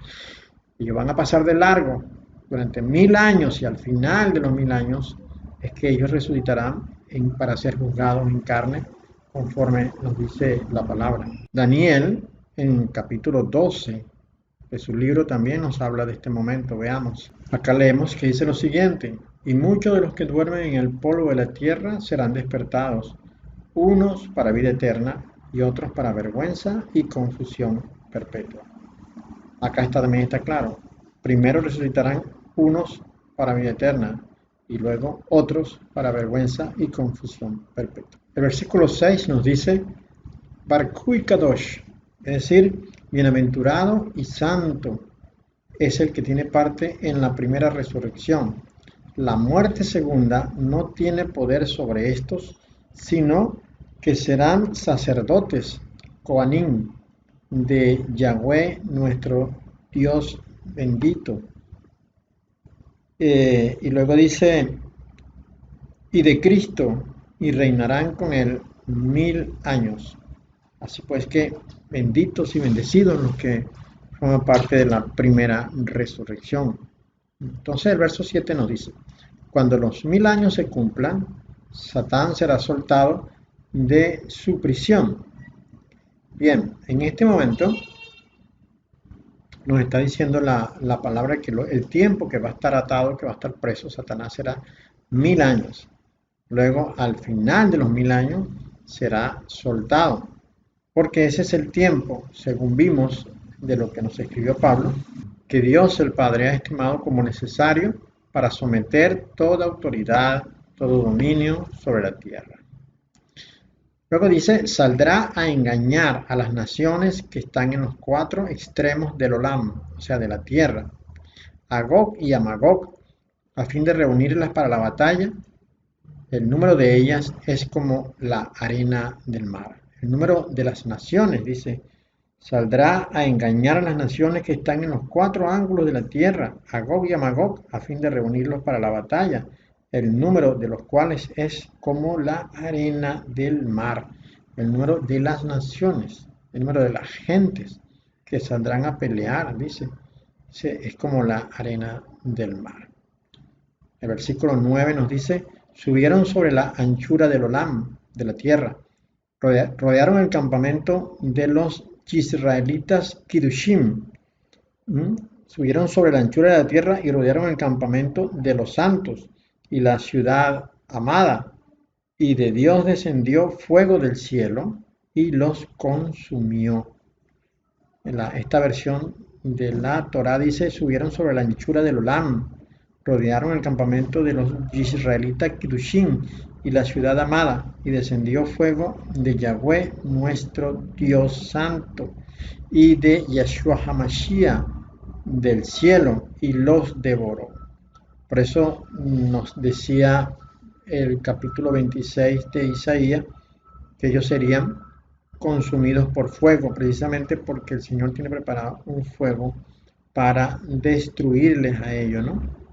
Ellos van a pasar de largo durante 1000 años y al final de los 1000 años es que ellos resucitarán para ser juzgados en carne conforme nos dice la palabra. Daniel en capítulo 12 de su libro también nos habla de este momento. Veamos. Acá leemos que dice lo siguiente, y muchos de los que duermen en el polvo de la tierra serán despertados, unos para vida eterna y otros para vergüenza y confusión perpetua. Acá también está claro. Primero resucitarán unos para vida eterna y luego otros para vergüenza y confusión perpetua. El versículo 6 nos dice, Barkui Kadosh, es decir, bienaventurado y santo es el que tiene parte en la primera resurrección. La muerte segunda no tiene poder sobre estos, sino que serán sacerdotes, Kohanim, de Yahweh nuestro Dios bendito. Y luego dice, y de Cristo, y reinarán con él 1000 años. Así pues que benditos y bendecidos los que forman parte de la primera resurrección. Entonces el verso 7 nos dice, cuando los 1000 años se cumplan, Satán será soltado de su prisión. Bien, en este momento nos está diciendo la palabra que el tiempo que va a estar atado, que va a estar preso Satanás será 1000 años. Luego, al final de los 1000 años, será soltado. Porque ese es el tiempo, según vimos de lo que nos escribió Pablo, que Dios el Padre ha estimado como necesario para someter toda autoridad, todo dominio sobre la tierra. Luego dice, saldrá a engañar a las naciones que están en los cuatro extremos del Olam, o sea, de la tierra, a Gog y a Magog, a fin de reunirlas para la batalla. El número de ellas es como la arena del mar. El número de las naciones, dice, saldrá a engañar a las naciones que están en los cuatro ángulos de la tierra, a Gog y a Magog, a fin de reunirlos para la batalla, el número de los cuales es como la arena del mar. El número de las naciones, el número de las gentes que saldrán a pelear, dice, es como la arena del mar. El versículo 9 nos dice, subieron sobre la anchura del Olam, de la tierra, rodearon el campamento de los israelitas Kiddushim, subieron sobre la anchura de la tierra y rodearon el campamento de los santos y la ciudad amada, y de Dios descendió fuego del cielo y los consumió. Esta versión de la Torá dice, subieron sobre la anchura del Olam, rodearon el campamento de los israelitas Kiddushim y la ciudad amada, y descendió fuego de Yahweh nuestro Dios santo, y de Yeshua HaMashiach del cielo, y los devoró. Por eso nos decía el capítulo 26 de Isaías, que ellos serían consumidos por fuego, precisamente porque el Señor tiene preparado un fuego para destruirles a ellos, ¿no?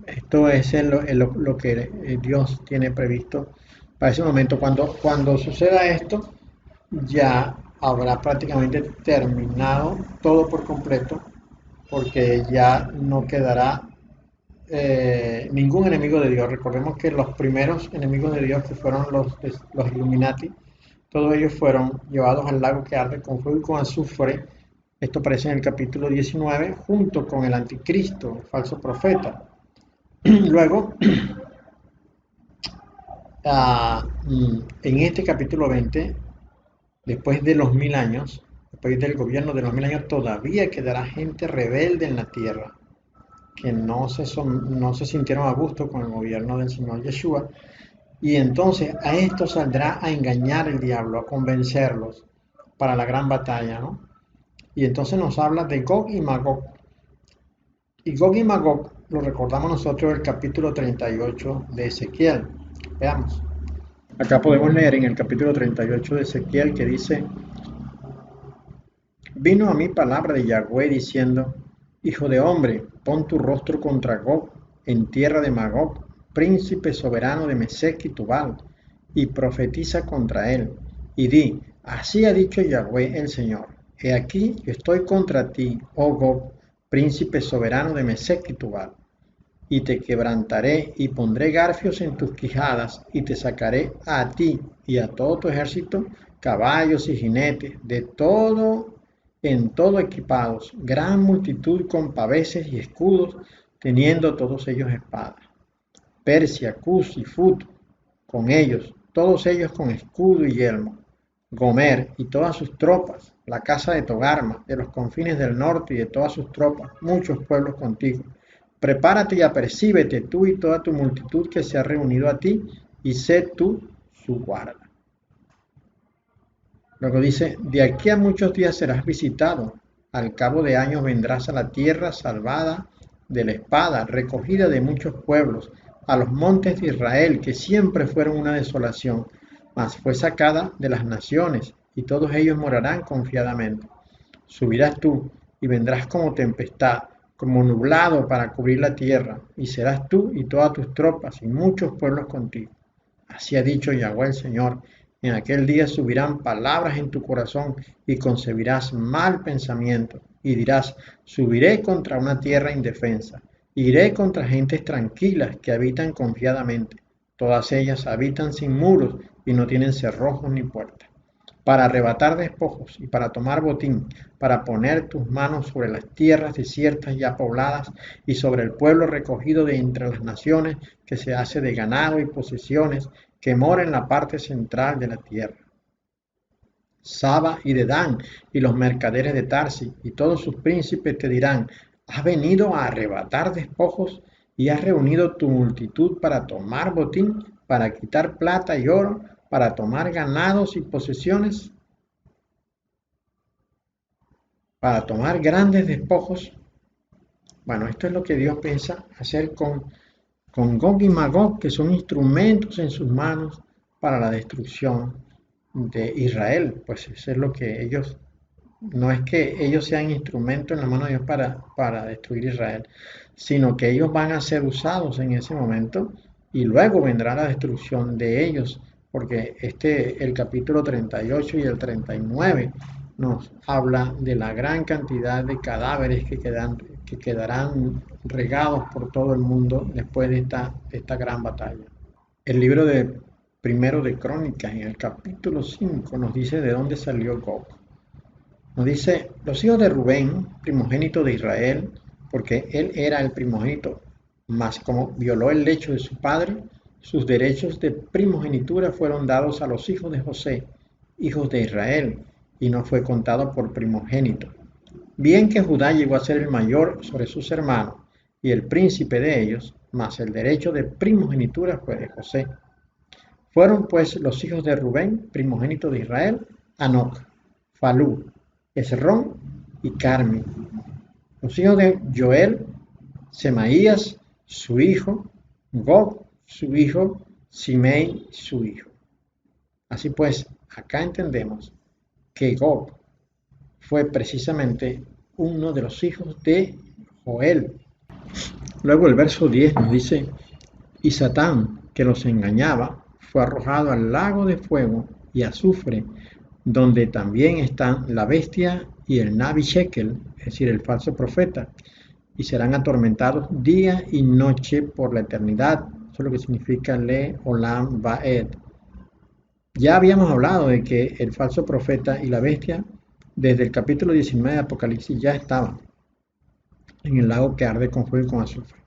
Esto es lo que Dios tiene previsto para ese momento. Cuando suceda esto, ya habrá prácticamente terminado todo por completo, porque ya no quedará ningún enemigo de Dios. Recordemos que los primeros enemigos de Dios, que fueron los Illuminati, todos ellos fueron llevados al lago que arde con fuego y con azufre. Esto aparece en el capítulo 19, junto con el anticristo, el falso profeta. Luego, en este capítulo 20, después de los 1000 años, después del gobierno de los 1000 años, todavía quedará gente rebelde en la tierra, que no se sintieron a gusto con el gobierno del Señor Yeshua. Y entonces a esto saldrá a engañar el diablo, a convencerlos para la gran batalla, ¿no? Y entonces nos habla de Gog y Magog. Y Gog y Magog lo recordamos nosotros en el capítulo 38 de Ezequiel. Veamos. Acá podemos leer en el capítulo 38 de Ezequiel que dice, vino a mí palabra de Yahweh diciendo, hijo de hombre, pon tu rostro contra Gog, en tierra de Magog, príncipe soberano de Mesec y Tubal, y profetiza contra él, y di, así ha dicho Yahweh el Señor, he aquí yo estoy contra ti, oh Gog, príncipe soberano de Mesec y Tubal, y te quebrantaré y pondré garfios en tus quijadas, y te sacaré a ti y a todo tu ejército, caballos y jinetes, de todo en todo equipados, gran multitud con paveses y escudos, teniendo todos ellos espadas. Persia, Cus y Fut, con ellos, todos ellos con escudo y yelmo. Gomer y todas sus tropas, la casa de Togarma, de los confines del norte y de todas sus tropas, muchos pueblos contigo. Prepárate y apercíbete tú y toda tu multitud que se ha reunido a ti, y sé tú su guarda. Luego dice, de aquí a muchos días serás visitado, al cabo de años vendrás a la tierra salvada de la espada, recogida de muchos pueblos, a los montes de Israel, que siempre fueron una desolación, mas fue sacada de las naciones, y todos ellos morarán confiadamente. Subirás tú, y vendrás como tempestad, como nublado para cubrir la tierra, y serás tú y todas tus tropas, y muchos pueblos contigo. Así ha dicho Yahweh el Señor. En aquel día subirán palabras en tu corazón y concebirás mal pensamiento y dirás, subiré contra una tierra indefensa, iré contra gentes tranquilas que habitan confiadamente. Todas ellas habitan sin muros y no tienen cerrojos ni puertas. para arrebatar despojos y para tomar botín, para poner tus manos sobre las tierras desiertas ya pobladas y sobre el pueblo recogido de entre las naciones que se hace de ganado y posesiones que mora en la parte central de la tierra. Saba y Dedán y los mercaderes de Tarsi y todos sus príncipes te dirán: ¿has venido a arrebatar despojos y has reunido tu multitud para tomar botín, para quitar plata y oro, para tomar ganados y posesiones, para tomar grandes despojos? Bueno, esto es lo que Dios piensa hacer con Gog y Magog, que son instrumentos en sus manos para la destrucción de Israel. Pues eso es lo que ellos, no es que ellos sean instrumentos en la mano de Dios para destruir Israel, sino que ellos van a ser usados en ese momento y luego vendrá la destrucción de ellos, porque el capítulo 38 y el 39 nos habla de la gran cantidad de cadáveres que quedarán regados por todo el mundo después de esta gran batalla. El libro de Primero de Crónicas, en el capítulo 5, nos dice de dónde salió Gog. Nos dice: los hijos de Rubén, primogénito de Israel, porque él era el primogénito, mas como violó el lecho de su padre, sus derechos de primogenitura fueron dados a los hijos de José, hijos de Israel, y no fue contado por primogénito. Bien que Judá llegó a ser el mayor sobre sus hermanos y el príncipe de ellos, mas el derecho de primogenitura fue de José. Fueron pues los hijos de Rubén, primogénito de Israel, Hanoc, Falú, Esrón y Carmi. Los hijos de Joel, Semaías, su hijo, Gog, su hijo, Simei, su hijo. Así pues, acá entendemos que Gog fue precisamente uno de los hijos de Joel. Luego el verso 10 nos dice: y Satán, que los engañaba, fue arrojado al lago de fuego y azufre, donde también están la bestia y el Nabi Shekel, es decir, el falso profeta, y serán atormentados día y noche por la eternidad. Eso es lo que significa Le Olam Vaed. Ya habíamos hablado de que el falso profeta y la bestia, desde el capítulo 19 de Apocalipsis, ya estaban en el lago que arde con fuego y con azufre.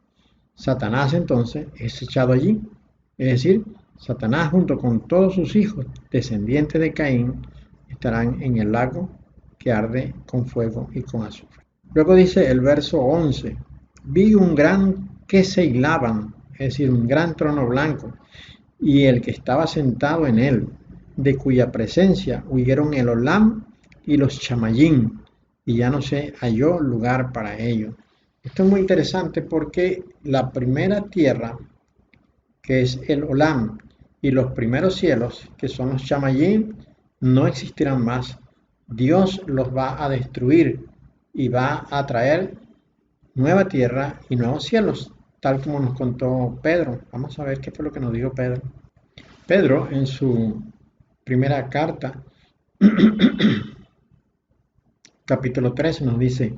Satanás entonces es echado allí, es decir, Satanás junto con todos sus hijos, descendientes de Caín, estarán en el lago que arde con fuego y con azufre. Luego dice el verso 11: vi un gran Keseilaban, es decir, un gran trono blanco, y el que estaba sentado en él, de cuya presencia huyeron el Olam y los Chamayín, y ya no se halló lugar para ellos. Esto es muy interesante porque la primera tierra, que es el Olam, y los primeros cielos, que son los Chamayín, no existirán más. Dios los va a destruir y va a traer nueva tierra y nuevos cielos, tal como nos contó Pedro. Vamos a ver qué fue lo que nos dijo Pedro. Pedro, en su primera carta, capítulo 13, nos dice: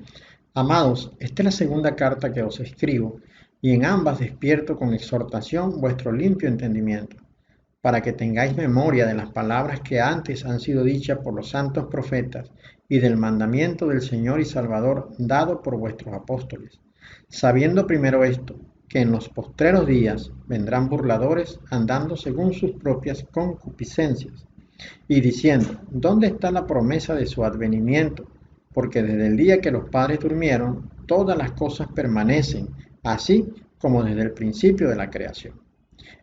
amados, esta es la segunda carta que os escribo, y en ambas despierto con exhortación vuestro limpio entendimiento, para que tengáis memoria de las palabras que antes han sido dichas por los santos profetas y del mandamiento del Señor y Salvador dado por vuestros apóstoles, sabiendo primero esto, que en los postreros días vendrán burladores andando según sus propias concupiscencias, y diciendo: ¿dónde está la promesa de su advenimiento? Porque desde el día que los padres durmieron, todas las cosas permanecen, así como desde el principio de la creación.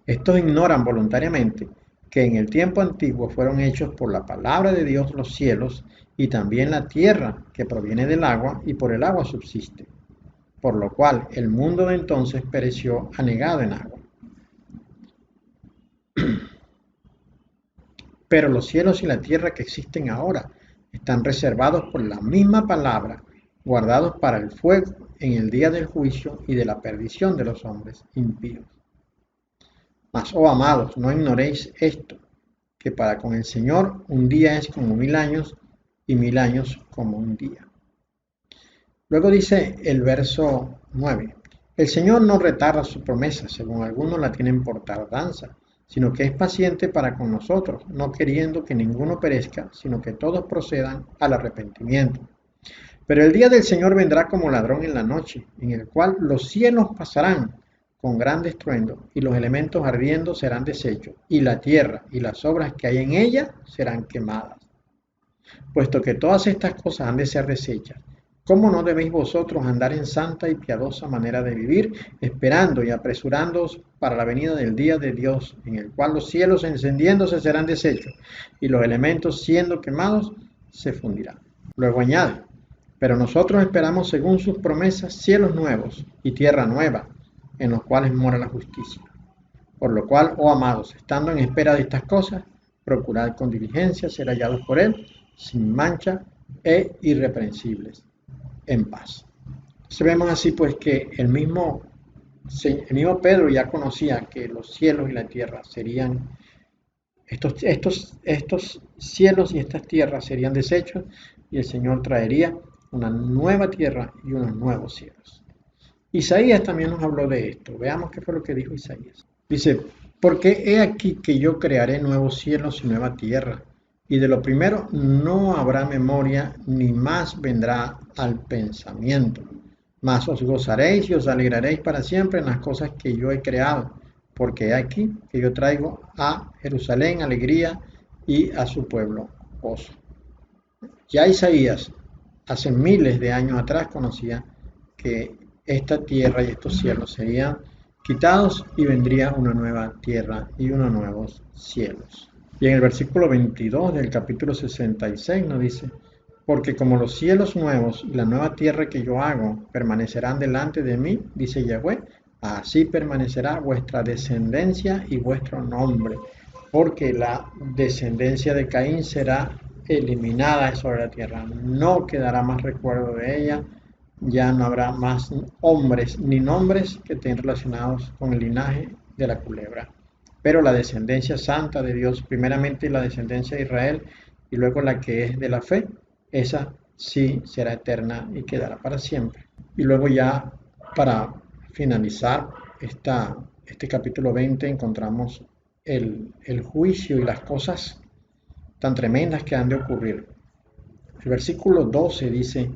Estos ignoran voluntariamente que en el tiempo antiguo fueron hechos por la palabra de Dios los cielos y también la tierra, que proviene del agua y por el agua subsiste, por lo cual el mundo de entonces pereció anegado en agua. Pero los cielos y la tierra que existen ahora están reservados por la misma palabra, guardados para el fuego en el día del juicio y de la perdición de los hombres impíos. Mas, oh amados, no ignoréis esto, que para con el Señor un día es como 1000 años y 1000 años como un día. Luego dice el verso 9: el Señor no retarda su promesa, según algunos la tienen por tardanza, sino que es paciente para con nosotros, no queriendo que ninguno perezca, sino que todos procedan al arrepentimiento. Pero el día del Señor vendrá como ladrón en la noche, en el cual los cielos pasarán con gran estruendo, y los elementos ardiendo serán deshechos, y la tierra y las obras que hay en ella serán quemadas. Puesto que todas estas cosas han de ser deshechas, ¿cómo no debéis vosotros andar en santa y piadosa manera de vivir, esperando y apresurándoos para la venida del día de Dios, en el cual los cielos encendiéndose serán deshechos, y los elementos siendo quemados se fundirán? Luego añade, pero nosotros esperamos según sus promesas cielos nuevos y tierra nueva, en los cuales mora la justicia. Por lo cual, oh amados, estando en espera de estas cosas, procurad con diligencia ser hallados por Él, sin mancha e irreprensibles, en paz. Entonces vemos así pues que el mismo Pedro ya conocía que los cielos y la tierra serían, estos cielos y estas tierras serían deshechos, y el Señor traería una nueva tierra y unos nuevos cielos. Isaías también nos habló de esto. Veamos qué fue lo que dijo Isaías. Dice, porque he aquí que yo crearé nuevos cielos y nueva tierra, y de lo primero no habrá memoria, ni más vendrá al pensamiento. Mas os gozaréis y os alegraréis para siempre en las cosas que yo he creado, porque he aquí que yo traigo a Jerusalén alegría y a su pueblo gozo. Ya Isaías, hace miles de años atrás, conocía que esta tierra y estos cielos serían quitados y vendría una nueva tierra y unos nuevos cielos. Y en el versículo 22 del capítulo 66 nos dice, porque como los cielos nuevos y la nueva tierra que yo hago permanecerán delante de mí, dice Yahweh, así permanecerá vuestra descendencia y vuestro nombre, porque la descendencia de Caín será eliminada sobre la tierra, no quedará más recuerdo de ella, ya no habrá más hombres ni nombres que estén relacionados con el linaje de la culebra. Pero la descendencia santa de Dios, primeramente la descendencia de Israel y luego la que es de la fe, esa sí será eterna y quedará para siempre. Y luego ya para finalizar este capítulo 20 encontramos el juicio y las cosas tan tremendas que han de ocurrir. El versículo 12 dice,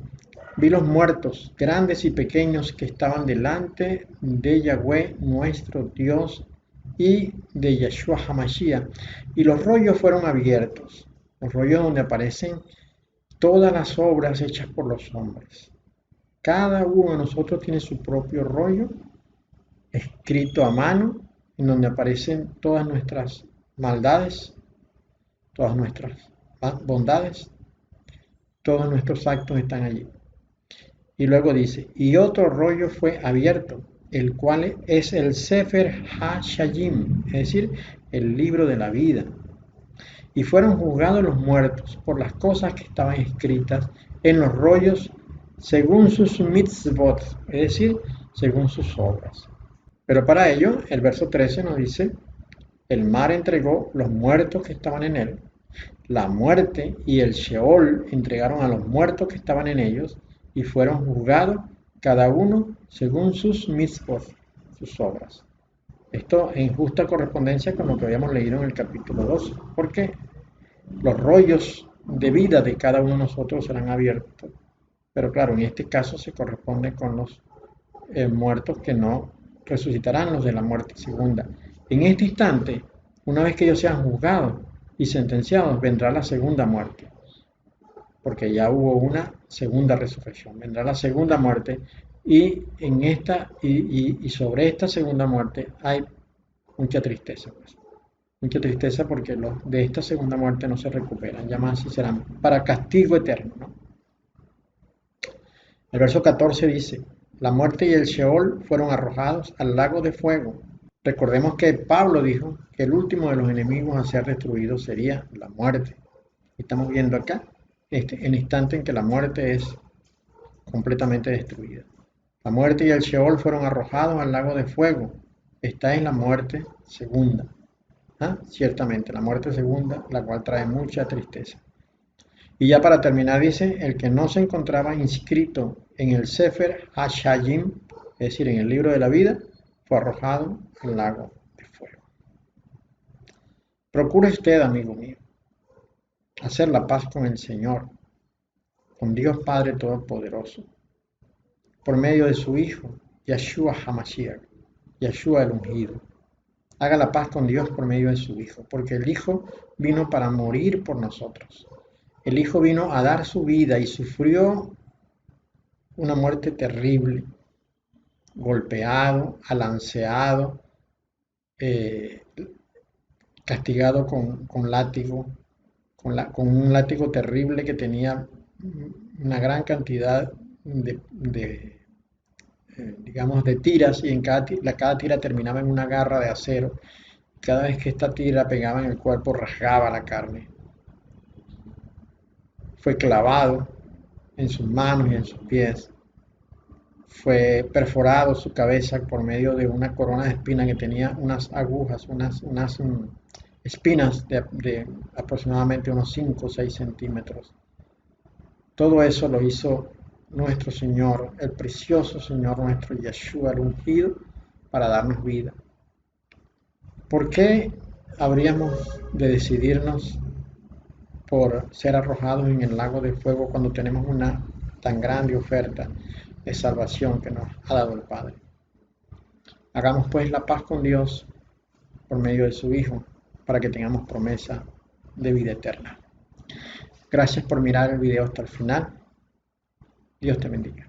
vi los muertos, grandes y pequeños, que estaban delante de Yahweh nuestro Dios y de Yeshua HaMashiach, y los rollos fueron abiertos, los rollos donde aparecen todas las obras hechas por los hombres. Cada uno de nosotros tiene su propio rollo, escrito a mano, en donde aparecen todas nuestras maldades, todas nuestras bondades, todos nuestros actos están allí. Y luego dice, y otro rollo fue abierto, el cual es el Sefer HaShayim, es decir, el libro de la vida. Y fueron juzgados los muertos por las cosas que estaban escritas en los rollos según sus mitzvot, es decir, según sus obras. Pero para ello, el verso 13 nos dice, el mar entregó los muertos que estaban en él, la muerte y el Sheol entregaron a los muertos que estaban en ellos, y fueron juzgados cada uno según sus mitzvot, sus obras. Esto en justa correspondencia con lo que habíamos leído en el capítulo 2, porque los rollos de vida de cada uno de nosotros serán abiertos. Pero claro, en este caso se corresponde con los muertos que no resucitarán, los de la muerte segunda. En este instante, una vez que ellos sean juzgados y sentenciados, vendrá la segunda muerte, porque ya hubo una segunda resurrección, vendrá la segunda muerte, y en esta y sobre esta segunda muerte hay mucha tristeza, pues. Mucha tristeza porque los de esta segunda muerte no se recuperan, ya más serán para castigo eterno, ¿no? El verso 14 dice, la muerte y el Sheol fueron arrojados al lago de fuego. Recordemos que Pablo dijo que el último de los enemigos a ser destruido sería la muerte. Estamos viendo acá el instante en que la muerte es completamente destruida. La muerte y el Sheol fueron arrojados al lago de fuego. Esta es la muerte segunda. Ciertamente, la muerte segunda, la cual trae mucha tristeza. Y ya para terminar dice, el que no se encontraba inscrito en el Sefer HaShayim, es decir, en el libro de la vida, fue arrojado al lago de fuego. Procure usted, amigo mío, hacer la paz con el Señor, con Dios Padre Todopoderoso, por medio de su Hijo, Yeshua HaMashiach, Yeshua el ungido. Haga la paz con Dios por medio de su Hijo, porque el Hijo vino para morir por nosotros. El Hijo vino a dar su vida y sufrió una muerte terrible, golpeado, alanceado, eh, castigado con látigo, con un látigo terrible que tenía una gran cantidad digamos, de tiras, y en cada tira terminaba en una garra de acero. Cada vez que esta tira pegaba en el cuerpo rasgaba la carne. Fue clavado en sus manos y en sus pies. Fue perforado su cabeza por medio de una corona de espinas que tenía unas agujas, unas espinas de aproximadamente unos 5 o 6 centímetros. Todo eso lo hizo nuestro Señor, el precioso Señor nuestro Yeshua, el ungido, para darnos vida. ¿Por qué habríamos de decidirnos por ser arrojados en el lago de fuego cuando tenemos una tan grande oferta de salvación que nos ha dado el Padre? Hagamos pues la paz con Dios por medio de su Hijo, para que tengamos promesa de vida eterna. Gracias por mirar el video hasta el final. Dios te bendiga.